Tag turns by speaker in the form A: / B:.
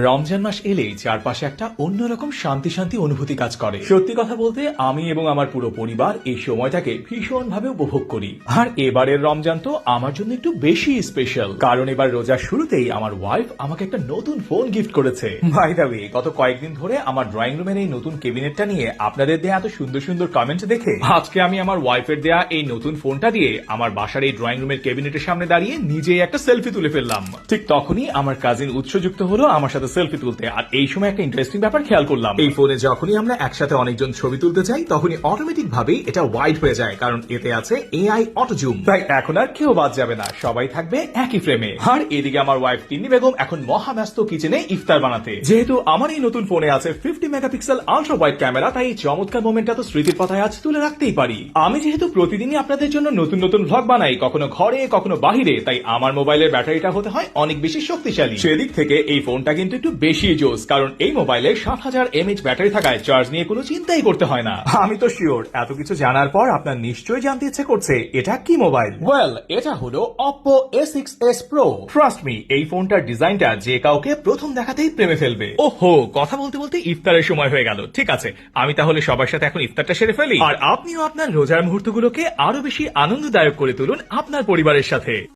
A: রমজান মাস এলেই চারপাশে একটা অন্যরকম শান্তি শান্তি অনুভূতি কাজ করে। সত্যি কথা বলতে আমি এবং আমার পুরো পরিবার এই সময়টাকে ভীষণ ভাবে উপভোগ করি। আর এবারের রমজান তো আমার জন্য একটু বেশি স্পেশাল, কারণ এবার রোজার শুরুতেই আমার ওয়াইফ আমাকে একটা নতুন ফোন গিফট করেছে। বাই দ্য ওয়ে, গত কয়েকদিন ধরে আমার ড্রয়িং রুমের এই নতুন কেবিনেটটা নিয়ে আপনাদের দেয়া এত সুন্দর সুন্দর কমেন্ট দেখে আজকে আমি আমার ওয়াইফের দেয়া এই নতুন ফোনটা দিয়ে আমার বাসার এই ড্রয়িং রুমের কেবিনেটের সামনে দাঁড়িয়ে নিজেই একটা সেলফি তুলে ফেললাম। ঠিক তখনই আমার কাজিন উৎসযুক্ত হলো আমার সাথে সেলফি তুলতে। আর এই সময় একটা ইন্টারেস্টিং ব্যাপার খেয়াল করলাম, এই ফোনে যখনই আমরা একসাথে অনেকজন ছবি তুলতে চাই তখনই অটোমেটিক ভাবেই এটা ওয়াইড হয়ে যায়, কারণ এতে আছে এআই অটো জুম। তাই এখন আর কেউ বাদ যাবে না, সবাই থাকবে একই ফ্রেমে। আর এদিকে আমার ওয়াইফ তিন্নি বেগম এখন মহাব্যস্ত কিচেনে ইফতার বানাতে। যেহেতু আমার এই নতুন ফোনে আছে 50 মেগাপিক্সেল আলট্রা ওয়াইড ক্যামেরা, তাই এই চমৎকার মোমেন্টটা তো স্মৃতির পাতায় আজ তুলে রাখতেই পারি। আমি যেহেতু প্রতিদিনই আপনাদের জন্য নতুন নতুন ভ্লগ বানাই, কখনো ঘরে কখনো বাহিরে, তাই আমার মোবাইলের ব্যাটারিটা হতে হয় অনেক বেশি শক্তিশালী। সেদিক থেকে এই ফোনটা কিন্তু একটু বেশি জোস, কারণ এই মোবাইলে 7000 mAh ব্যাটারি থাকায় চার্জ নিয়ে কোনো চিন্তাই করতে হয় না। আমি তো শিওর এত কিছু জানার পর আপনার নিশ্চয়ই জানতে ইচ্ছে করছে এটা কি মোবাইল। ওয়েল, এটা হলো Oppo A6s Pro। Trust me, এই ফোনটার ডিজাইনটা যে কাউকে প্রথম দেখাতেই প্রেমে ফেলবে। ওহো, কথা বলতে বলতে ইফতারের সময় হয়ে গেল। ঠিক আছে, আমি তাহলে সবার সাথে এখন ইফতারটা সেরে ফেলি, আর আপনিও আপনার রোজার মুহূর্তগুলোকে আরো বেশি আনন্দদায়ক করে তুলুন আপনার পরিবারের সাথে।